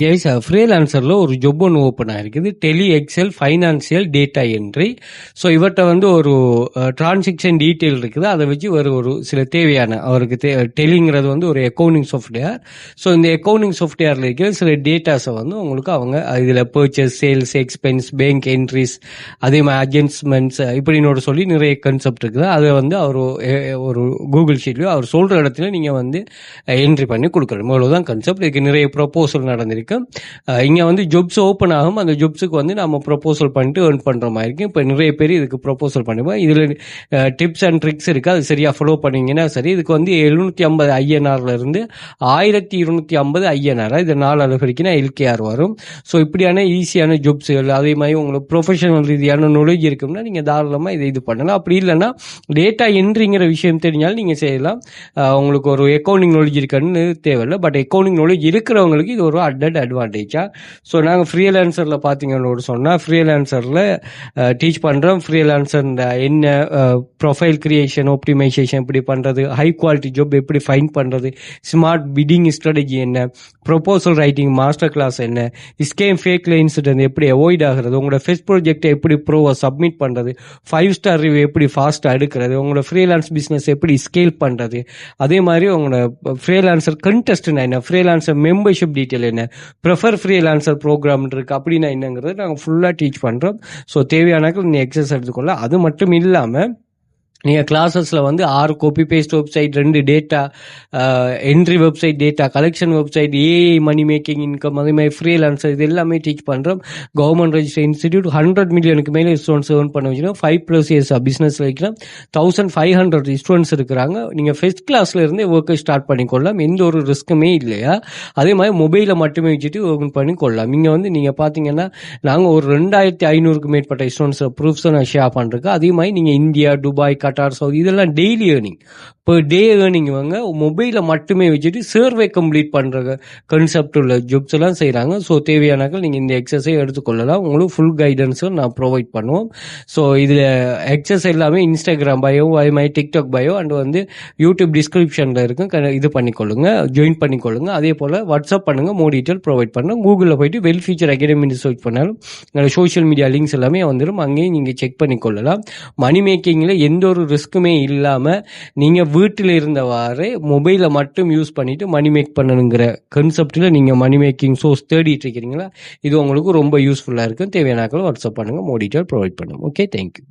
S ஃப்ரீலான்சரில் ஒரு job ஒன்று open ஆகிருக்குது, tele excel financial data entry. So இவர்கிட்ட வந்து ஒரு டிரான்சாக்ஷன் டீட்டெயில் இருக்குது, அதை வச்சு ஒரு சில தேவையான அவருக்கு டெலிங்கிறது வந்து ஒரு அக்கௌண்டிங் சாஃப்ட்வேர். ஸோ இந்த அக்கௌண்டிங் சாஃப்ட்வேரில் இருக்கிற சில டேட்டாஸை வந்து உங்களுக்கு அவங்க இதில் purchase, sales, expense, bank entries, அதே மாதிரி அட்ஜஸ்ட்மெண்ட்ஸ் இப்படின்னு சொல்லி நிறைய கான்செப்ட் இருக்குது. அதை வந்து அவர் ஒரு கூகுள் ஷீட்லையோ அவர் சொல்கிற இடத்துல நீங்கள் வந்து என்ட்ரி பண்ணி கொடுக்கணும். இவ்வளோதான் கான்செப்ட். இதுக்கு நிறைய ப்ரொபோசல் நடந்திருக்கு. இங்க வந்து ஜாப்ஸ் ஓப்பன் ஆகும், அந்த ஜாப்ஸுக்கு வந்து நம்ம ப்ரொபோசல் பண்ணிட்டு ஏர்ன் பண்ற மாதிரி இருக்கும். இப்போ நிறைய பேர் இதுக்கு ப்ரொபோசல் பண்ணுவோம். இதுல டிப்ஸ் அண்ட் ட்ரிக்ஸ் இருக்கு, அது சரியா ஃபாலோ பண்ணீங்கன்னா சரி. இதுக்கு வந்து 750 ஐஎன்ஆர்ல இருந்து 1250 ஐஎன்ஆர், இது 4 அளவு வரைக்கும் எல்கேஆர் வரும். ஸோ இப்படியான ஈஸியான ஜாப்ஸ்கள், அதே மாதிரி உங்களுக்கு ப்ரொஃபஷனல் ரீதியான நாலேஜ் இருக்கும்னா நீங்க தாராளமா இது பண்ணலாம். அப்படி இல்லைன்னா டேட்டா என்ட்ரிங்கிற விஷயம் தெரிஞ்சாலும் நீங்க செய்யலாம். உங்களுக்கு ஒரு அக்கௌண்டிங் நாலேஜ் இருக்குன்னு தேவையில்லை, பட் அக்கௌண்டிங் நாலேஜ் இருக்கிறவங்களுக்கு இது ஒரு அட்வான்டேஜா. ஸோ நாங்கள் ஃப்ரீலான்சரில் பார்த்தீங்கன்னு சொன்னால், ஃப்ரீலான்சரில் டீச் பண்ணுறோம். ஃப்ரீலான்சர் என்ன ப்ரொஃபைல் கிரியேஷன், ஆப்டிமைசேஷன் எப்படி பண்ணுறது, ஹை குவாலிட்டி ஜாப் எப்படி ஃபைண்ட் பண்ணுறது, ஸ்மார்ட் பிட்டிங் ஸ்ட்ராட்டஜி என்ன, ப்ரொபோசல் ரைட்டிங் மாஸ்டர் கிளாஸ் என்ன, ஸ்கேம் ஃபேக்ல இன்சிடென்ட் எப்படி அவாய்ட் ஆகிறது, உங்களோட ஃபெஸ்ட் ப்ராஜெக்டை எப்படி ப்ரோவை சப்மிட் பண்ணுறது, 5 ஸ்டார் ரிவ்யூ எப்படி ஃபாஸ்ட்டாக எடுக்கிறது, உங்களோட ஃப்ரீலான்ஸ் பிஸ்னஸ் எப்படி ஸ்கேல் பண்ணுறது, அதே மாதிரி உங்களோட ஃப்ரீலான்சர் கண்டெஸ்ட் என்ன, ஃப்ரீலான்சர் மெம்பர்ஷிப் டீட்டெயில் என்ன, ப்ரிஃபர் ஃப்ரீலான்சர் ப்ரோக்ராம் இருக்குது அப்படின்னா என்னங்கிறது நாங்கள் ஃபுல்லாக டீச் பண்ணுறோம். ஸோ தேவையானாக்கள் நீங்கள் எக்ஸஸ் எடுத்துக்கொள்ள. அது மட்டும் இல்லாமல் நீங்கள் கிளாஸஸில் வந்து 6 copy paste website, 2 data entry website, data collection website, AI money making income, அதே மாதிரி ஃப்ரீலான்சர், இது எல்லாமே டீச் பண்ணுறோம். கவர்மெண்ட் ரெஜிஸ்டர் இன்ஸ்டிடியூட் 100 மில்லியனுக்கு மேலே ஸ்டூடெண்ட்ஸ் ஏர்ன் பண்ண வச்சுக்கணும். 5+ இயர்ஸ் பிஸ்னஸில் வைக்கலாம். 1500 ஸ்டூடெண்ட்ஸ் இருக்கிறாங்க. நீங்கள் ஃபர்ஸ்ட் கிளாஸ்ல இருந்தே ஒர்க்கை ஸ்டார்ட் பண்ணிக்கொள்ளலாம், எந்த ஒரு ரிஸ்க்குமே இல்லையா. அதே மாதிரி மொபைலை மட்டுமே வச்சுட்டு ஒர்க் பண்ணிக்கொள்ளலாம். இங்கே வந்து நீங்கள் பார்த்தீங்கன்னா நாங்கள் ஒரு 2500க்கு மேற்பட்ட ஸ்டூடெண்ட்ஸ் ப்ரூஃப்ஸை நான் ஷேர் பண்ணுறேன். அதே மாதிரி நீங்கள் இந்தியா, துபாய், கட்டார், சவுதி, இதெல்லாம் டெய்லி ஏர்னிங், per டே ஏர்னிங் வாங்க. மொபைலை மட்டுமே வச்சுட்டு சர்வே கம்ப்ளீட் பண்ணுற கான்செப்ட் உள்ள ஜாப்ஸ் எல்லாம் செய்கிறாங்க. ஸோ தேவையானாக்கள் நீங்கள் இந்த எக்ஸசைஸ் எடுத்துக்கொள்ளலாம். உங்களுக்கு ஃபுல் கைடன்ஸும் நான் ப்ரொவைட் பண்ணுவோம். ஸோ இதில் எக்ஸசைஸ் எல்லாமே இன்ஸ்டாகிராம் பயோ, அதே மாதிரி டிக்டாக் பயோ அண்ட் வந்து யூடியூப் டிஸ்கிரிப்ஷனில் இருக்கும், இது பண்ணிக்கொள்ளுங்க, ஜாயின் பண்ணிக்கொள்ளுங்க. அதே போல் வாட்ஸ்அப் பண்ணுங்கள், மோர் டீட்டெயில் ப்ரொவைட் பண்ணுங்கள். கூகுளில் போயிட்டு வெல் ஃபியூச்சர் அகாடமின்னு சர்ச் பண்ணாலும் சோஷியல் மீடியா லிங்க்ஸ் எல்லாமே வந்துடும், அங்கேயும் நீங்கள் செக் பண்ணிக்கொள்ளலாம். மணி மேக்கிங்கில் எந்த ஒரு ரிஸ்க்குமே இல்லாமல் நீங்கள் வீட்டில் இருந்தவாறு மொபைலை மட்டும் யூஸ் பண்ணிட்டு மணி மேக் பண்ணணுங்கிற கான்செப்டில் நீங்கள் மணி மேக்கிங் சோர்ஸ் தேடிட்டு இருக்கிறீங்களா, இது உங்களுக்கு ரொம்ப யூஸ்ஃபுல்லாக இருக்கும். தேவையானாக்கள் வாட்ஸ்அப் பண்ணுங்கள், மோர் டீட்டெயில் ப்ரொவைட் பண்ணுங்கள். Okay, thank you.